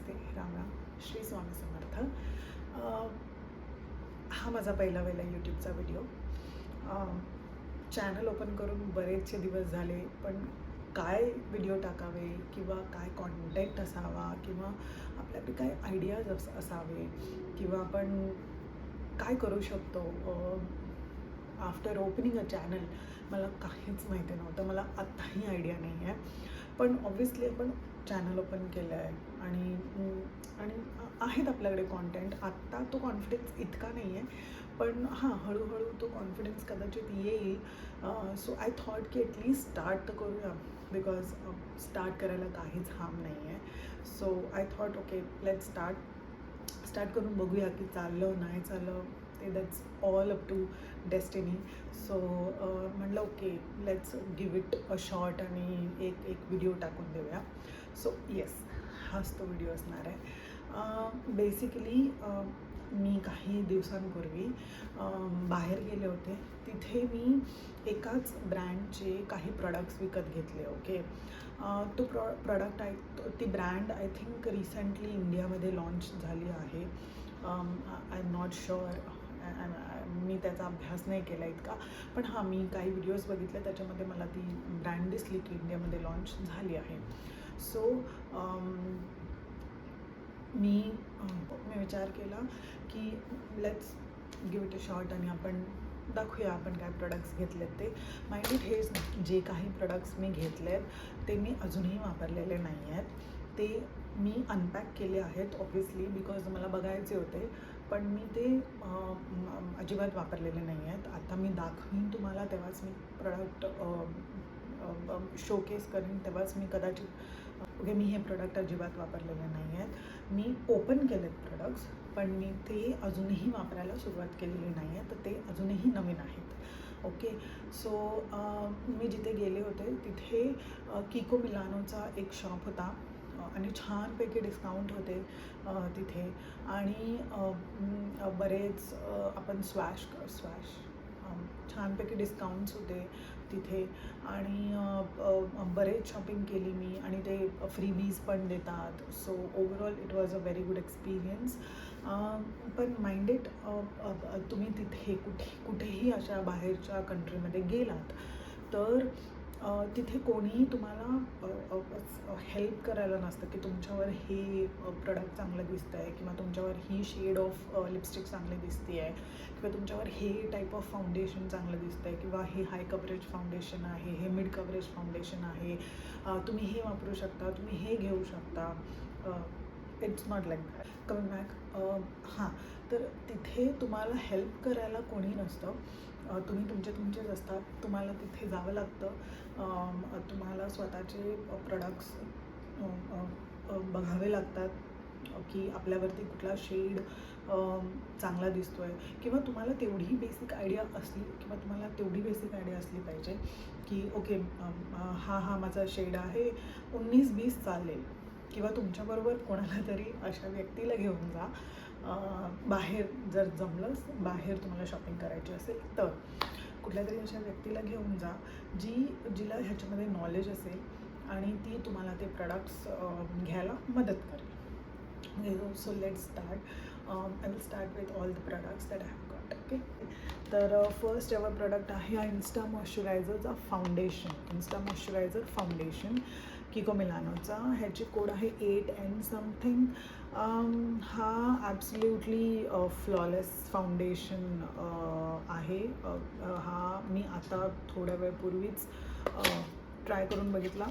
नमस्ते, राम राम, श्री स्वामी समर्थ. हा माझा पहिला यूट्यूबचा व्हिडिओ. चॅनल ओपन करून बरेचसे दिवस झाले, पण काय व्हिडिओ टाकावे किंवा काय कॉन्टेंट असावा किंवा आपल्याकडे काय आयडियाज असावे किंवा आपण काय करू शकतो आफ्टर ओपनिंग अ चॅनल, मला काहीच माहिती नव्हतं. मला आत्ताही आयडिया नाही आहे, पण ऑब्व्हियसली आपण चॅनल ओपन केलं आहे आणि आहेत आपल्याकडे कॉन्टेंट. आत्ता तो कॉन्फिडन्स इतका नाही आहे, पण हां, हळूहळू तो कॉन्फिडन्स कदाचित येईल. सो आय थॉट की ॲटलीस्ट स्टार्ट तर करूया, बिकॉज स्टार्ट करायला काहीच हार्म नाही आहे. So I thought okay, let's start करून बघूया की चाललं नाही चाललं, ते that's all up to destiny. So म्हटलं okay, let's give it a shot आणि एक व्हिडिओ टाकून देऊया. सो येस, हाच तो व्हिडिओ असणार आहे. बेसिकली मी काही दिवसांपूर्वी बाहेर गेले होते. तिथे मी एकाच ब्रँडचे काही प्रोडक्ट्स विकत घेतले. ओके, तो प्रोडक्ट आहे, ती ब्रँड आय थिंक रिसेंटली इंडियामध्ये लॉन्च झाली आहे. आय एम नॉट शुअर, मी त्याचा अभ्यास नाही केला इतका, पण हां, मी काही व्हिडिओज बघितले, त्याच्यामध्ये मला ती ब्रँड दिसली की इंडियामध्ये लॉन्च झाली आहे. सो मी विचार केला की let's give it a shot आणि आपण दाखवूया आपण काय प्रोडक्ट्स घेतलेत ते. माइंडेड हे जे काही प्रोडक्ट्स मी घेतलेत ते मी अजूनही वापरलेले नाही आहेत. ते मी अनपॅक केले आहेत ऑब्व्हियसली, बिकॉज मला बघायचे होते, पण मी ते अजिबात वापरलेले नाही आहेत. आता मी दाखवीन तुम्हाला, तेव्हाच मी प्रोडक्ट शोकेस करीन, तेव्हाच मी कदाचित ओके, मी हे प्रोडक्ट अजिबात वापरलेले नाही आहेत. मी ओपन केलेत प्रोडक्ट्स, पण मी ते अजूनही वापरायला सुरुवात केलेली नाही आहे, तर ते अजूनही नवीन आहेत. ओके, सो मी जिथे गेले होते तिथे किको मिलानोचा एक शॉप होता आणि छानपैकी डिस्काउंट होते तिथे, आणि बरेच आपण स्वॅश छानपैकी डिस्काउंट्स होते तिथे, आणि बरेच शॉपिंग केली मी, आणि ते फ्रीबीज पण देतात. So overall it was a very good experience. पण माइंडेड तुम्ही तिथे कुठेही अशा बाहेरच्या कंट्रीमध्ये गेलात तर तिथे कोणीही तुम्हाला हेल्प करायला नसतं की तुमच्यावर हे प्रोडक्ट चांगलं दिसतं आहे किंवा तुमच्यावर ही शेड ऑफ लिपस्टिक चांगली दिसते आहे किंवा तुमच्यावर हे टाईप ऑफ फाउंडेशन चांगलं दिसतं आहे किंवा हे हाय कव्हरेज फाउंडेशन आहे, हे मिड कव्हरेज फाउंडेशन आहे, तुम्ही हे वापरू शकता, तुम्ही हे घेऊ शकता. It's not like that. Coming back, हां, तर तिथे तुम्हाला हेल्प करायला कोणी नसतं. तुम्ही तुमचेच असतात. तुम्हाला तिथे जावं लागतं. तुम्हाला स्वतःचे प्रोडक्ट्स बघावे लागतात की आपल्यावरती कुठला शेड चांगला दिसतो आहे, किंवा तुम्हाला तेवढी बेसिक आयडिया असली पाहिजे की ओके, हा माझा शेड आहे, 19-20 चालेल. किंवा तुमच्याबरोबर कोणाला तरी अशा व्यक्तीला घेऊन जा. बाहेर जर जमलंच, बाहेर तुम्हाला शॉपिंग करायची असेल तर कुठल्या तरी अशा व्यक्तीला घेऊन जा जिला ह्याच्यामध्ये नॉलेज असेल आणि ती तुम्हाला ते प्रोडक्ट्स घ्यायला मदत करेल. So let's start. I will start with all the products that I have got. Okay, तर फर्स्ट एवर प्रोडक्ट आहे हा इन्स्टा मॉइश्चरायझरचा फाउंडेशन किको मिलानोचा. ह्याची कोड आहे 8N समथिंग. हा ॲब्सल्युटली फ्लॉलेस फाउंडेशन आहे. हा मी आता थोड्या वेळपूर्वीच ट्राय करून बघितला,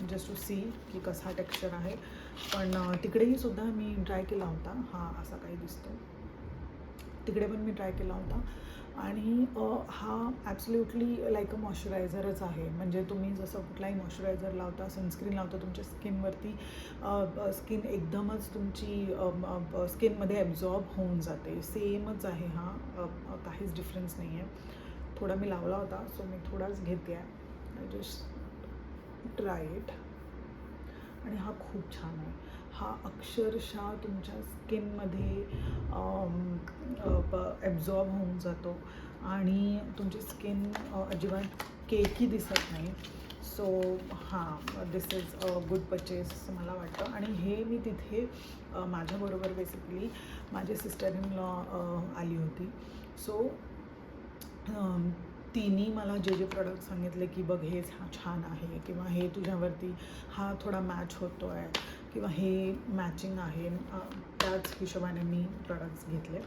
जस्ट टू सी की कसा टेक्स्चर आहे. पण तिकडेही सुद्धा मी ट्राय केला होता. हा असा काही दिसतो. तिकडे पण मी ट्राय केला होता, आणि हा ॲब्सल्युटली लाईक अ मॉइश्चरायझरच आहे. म्हणजे तुम्ही जसं कुठलाही मॉइश्चरायझर लावता, सनस्क्रीन लावता तुमच्या स्किनवरती, स्किन एकदमच तुमची स्किनमध्ये ॲब्झॉर्ब होऊन जाते. सेमच आहे हा, काहीच डिफरन्स नाही आहे. थोडा मी लावला होता, सो मी थोडाच घेते आहे. I just try it. आणि हा खूप छान आहे. हा अक्षरशः तुमच्या स्किनमध्ये ॲब्झॉर्ब होऊन जातो आणि तुमची स्किन अजिबात केकी दिसत नाही. सो हां, दिस इज अ गुड परचेस असं मला वाटतं. आणि हे मी तिथे माझ्याबरोबर बेसिकली माझी सिस्टर इन लॉ आली होती. सो तिने मला जे जे प्रोडक्ट सांगितले की बघ हे छान आहे, किंवा हे तुझ्यावरती हा थोडा मॅच होतो आहे, किंवा हे मॅचिंग आहे, त्याच हिशोबाने मी प्रोडक्ट्स घेतले.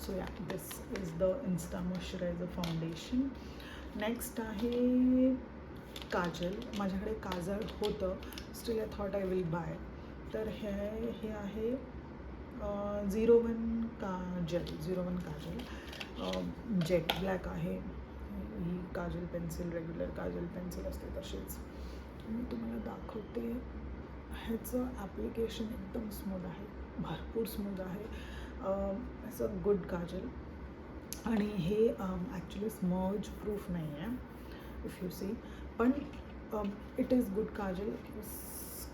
So yeah, this is the insta moisturiser foundation. Next आहे काजल. माझ्याकडे काजळ होतं, still I thought I will buy. तर हे आहे 01 काजल, जेट ब्लॅक आहे. ही kajal pencil, regular kajal pencil असते तशीच. मी तुम्हाला दाखवते. ह्याचं ॲप्लिकेशन एकदम स्मूथ आहे, भरपूर स्मूथ आहे. It's a good Kajal. आणि हे ॲक्च्युली स्मर्ज प्रूफ नाही आहे इफ यू सी, पण इट इज गुड काजल.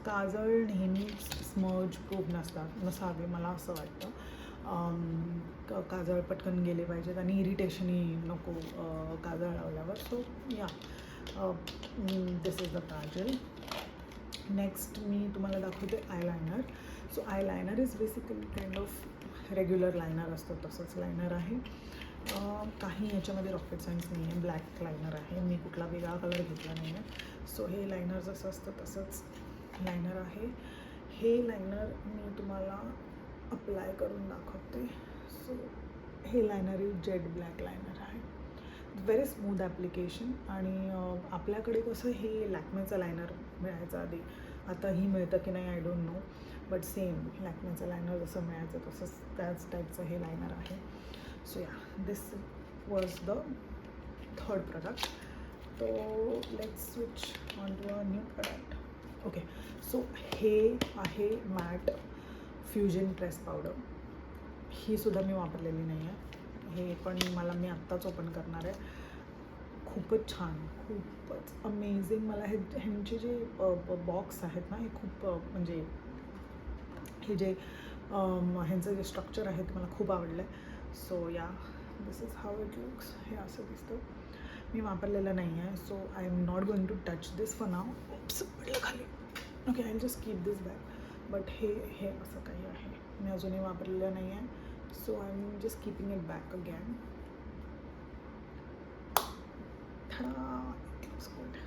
काजळ नेहमीच स्मर्ज प्रूफ नसावे मला असं वाटतं. काजळ पटकन गेले पाहिजेत आणि इरिटेशनही नको काजळ लावल्यावर. So yeah, this is the Kajal. Next मी तुम्हाला दाखवते eyeliner. So eyeliner is basically kind of regular liner असतो तसंच लायनर आहे. काही याच्यामध्ये रॉकेट सायन्स नाही आहे. ब्लॅक लायनर आहे, मी कुठला वेगळा कलर घेतला नाही आहे. सो हे लायनर जसं असतं तसंच लायनर आहे. हे लायनर मी तुम्हाला अप्लाय करून दाखवते. सो हे liner is jet black liner आहे. Very smooth application. आणि आपल्याकडे कसं हे लॅक्मेचं लायनर मिळायचं आधी, आता ही मिळतं की नाही I don't know, but same लॅक्मेचं लायनर जसं मिळायचं तसंच त्याच टाईपचं हे लायनर आहे. So yeah, this was the third product. तो let's switch on to a new product. Okay, so हे आहे मॅट फ्युजन प्रेस पावडर. ही सुद्धा मी वापरलेली नाही आहे. हे पण मी आत्ताच ओपन करणार आहे. खूपच छान, खूपच अमेझिंग. मला ह्यांचे जे बॉक्स आहेत ना, हे खूप म्हणजे हे जे ह्यांचं जे स्ट्रक्चर आहे ते मला खूप आवडलं आहे. So yeah, this is how it looks. हे असं दिसतं. मी वापरलेलं नाही आहे, so I am not going to touch this for now. पडलं खाली. Okay, I will just keep this back. But हे असं काही आहे, मी अजूनही वापरलेलं नाही आहे. So I am just keeping it back again. It looks good.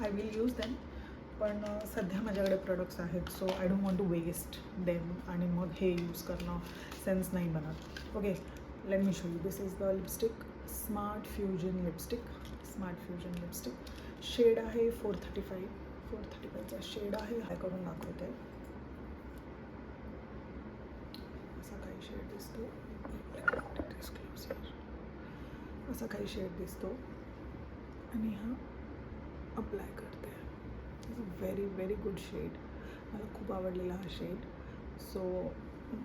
I will use them. पण सध्या माझ्याकडे प्रोडक्ट्स आहेत, so I don't want to waste them आणि मग हे यूज करणं सेन्स नाही बनत. Okay, let me show you. This is the lipstick, smart fusion lipstick. Smart fusion lipstick. Shade आहे 435. 435चा शेड आहे. हाय करून दाखवते. असा काही शेड दिसतो. असा काही शेड दिसतो आणि हा अप्लाय करते. It's a very very good shade. मला खूप आवडलेला हा शेड. सो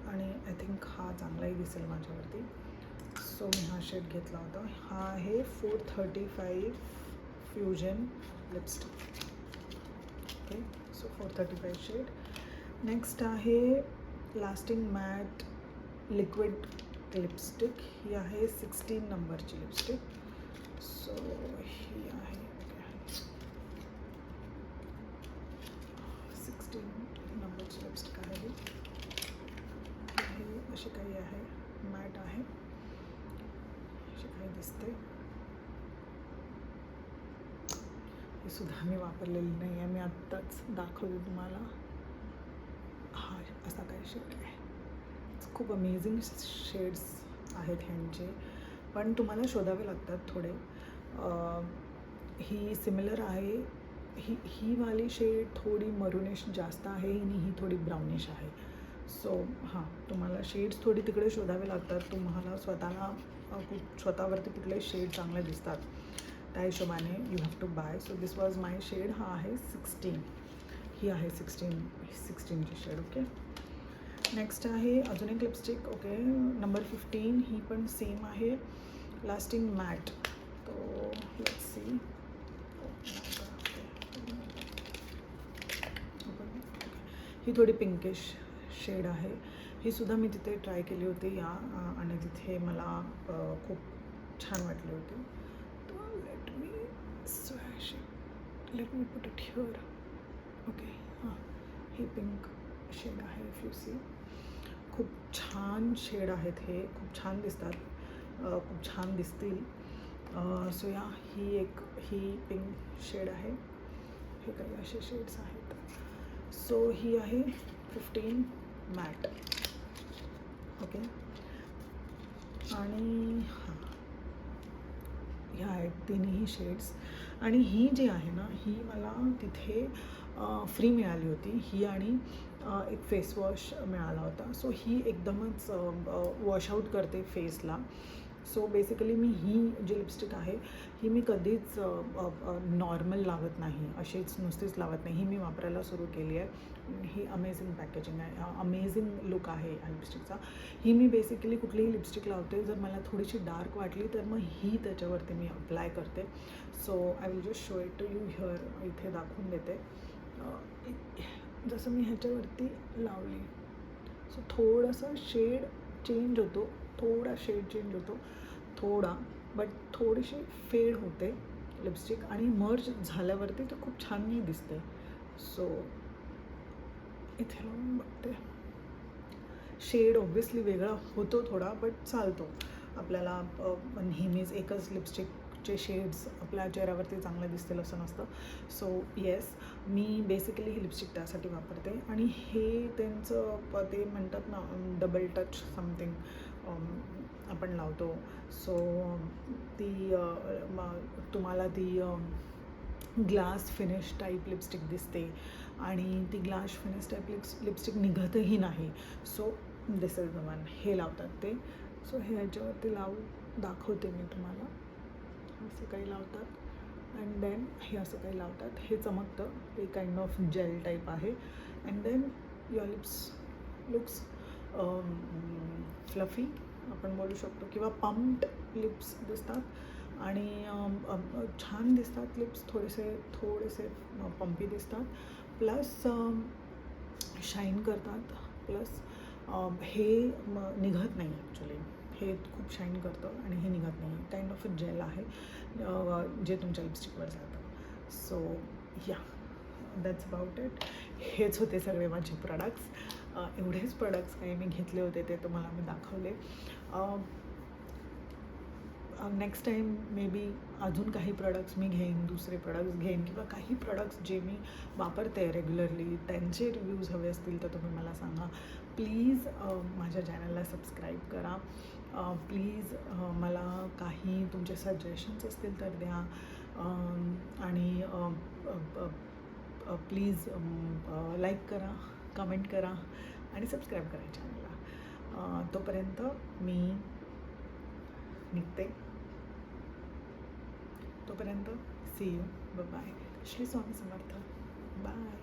आणि आय थिंक हा चांगलाही दिसेल माझ्यावरती. सो मी हा शेड घेतला होता. हा आहे 435 fusion lipstick. Okay, so 435 shade. Next आहे लास्टिंग मॅट लिक्विड लिपस्टिक. ही आहे 16 नंबरची लिपस्टिक. सो ही आहे 16 नंबरची लिपस्टिक आहे. ही अशी काही आहे, मॅट आहे, अशी काही दिसते. ही सुद्धा मी वापरलेली नाही आहे, मी आत्ताच दाखवते तुम्हाला. हा असा काही शेड आहे. खूप अमेझिंग शेड्स आहेत ह्यांचे, पण तुम्हाला शोधावे लागतात थोडे. ही सिमिलर आहे. ही वाली शेड थोडी मरुनिश जास्त आहे आणि ही थोडी ब्राउनिश आहे. सो हां, तुम्हाला शेड्स थोडी तिकडे शोधावे लागतात. तुम्हाला स्वतःवरती कुठले शेड चांगले दिसतात त्या हिशोबाने you have to buy. So this was my shade. हा आहे 16. ही आहे 16ची शेड. ओके, नेक्स्ट आहे अजून एक लिपस्टिक. Okay, number 15. ही पण सेम आहे, लास्टिंग मॅट. तो लेट्स सी. ही थोडी पिंकिश शेड आहे. ही सुद्धा मी तिथे ट्राय केली होती या आणि तिथे मला खूप छान वाटली होती. तो let me let me put it here. Okay, हां, हे पिंक शेड आहे. इफ यू सी, खूप छान शेड आहेत हे, खूप छान दिसतात, खूप छान दिसतील. सो या ही पिंक शेड आहे. हे काही असे शेड्स आहेत. सो ही आहे 15 मॅट. ओके, आणि हां, ह्या आहेत तिन्ही शेड्स. आणि ही जी आहे ना, ही मला तिथे फ्री मिळाली होती. ही आणि एक फेसवॉश मिळाला होता. सो ही एकदमच वॉशआउट करते फेसला. सो बेसिकली मी ही जी लिपस्टिक आहे ही मी कधीच नॉर्मल लावत नाही, अशीच नुसतीच लावत नाही. ही मी वापरायला सुरू केली आहे. ही अमेझिंग पॅकेजिंग आहे, अमेझिंग लुक आहे या लिपस्टिकचा. ही मी बेसिकली कुठलीही लिपस्टिक लावते, जर मला थोडीशी डार्क वाटली तर मग ही त्याच्यावरती मी अप्लाय करते. So I will just show it to you here. इथे दाखवून देते. जसं मी ह्याच्यावरती लावली, सो थोडंसं शेड चेंज होतो, थोडा शेड चेंज होतो, थोडा, बट थोडीशी फेड होते लिपस्टिक. आणि मर्ज झाल्यावरती तर खूप छान नाही दिसते. सो इथे लावून बघते. शेड ऑब्व्हियसली वेगळा होतो थोडा, बट चालतो आपल्याला. नेहमीच एकच लिपस्टिकचे शेड्स आपल्या चेहऱ्यावरती चांगले दिसतील असं नसतं. सो येस, मी बेसिकली ही लिपस्टिक त्यासाठी वापरते. आणि हे त्यांचं ते म्हणतात ना, डबल टच समथिंग आपण लावतो. सो ती तुम्हाला ती ग्लास फिनिश टाईप लिपस्टिक दिसते आणि ती ग्लास फिनिश टाईप लिपस्टिक निघतही नाही. So this is the one. हे लावतात ते. सो हे ह्याच्यावरती लावून दाखवते मी तुम्हाला. असं काही लावतात अँड देन हे असं काही लावतात. हे चमकतं, हे काइंड ऑफ जेल टाईप आहे. And then your lips looks fluffy आपण बोलू शकतो, किंवा पम्प्ड लिप्स दिसतात आणि छान दिसतात लिप्स. थोडेसे पंपी दिसतात, प्लस शाईन करतात, प्लस हे निघत नाही ॲक्च्युली. हे खूप शाईन करतं आणि हे निघत नाही. काइंड ऑफ अ जेल आहे जे तुमच्या लिपस्टिकवर जातं. सो या, दॅट्स अबाउट इट. हेच होते सगळे माझे प्रोडक्ट्स. एवढेच प्रोडक्ट्स काही मी घेतले होते ते तुम्हाला मी दाखवले. नेक्स्ट टाईम मे बी अजून काही प्रोडक्ट्स मी घेईन, दुसरे प्रोडक्ट्स घेईन, किंवा काही प्रोडक्ट्स जे मी वापरते रेग्युलरली त्यांचे रिव्ह्यूज हवे असतील तर तुम्ही मला सांगा. प्लीज माझ्या चॅनलला सबस्क्राईब करा. प्लीज मला काही तुमचे सजेशन्स असतील तर द्या. आणि प्लीज लाईक करा, कमेंट करा आणि सबस्क्राईब करा चॅनलला. तोपर्यंत मी निघते. तोपर्यंत see you, bye. Shri Swami Samarth. Bye.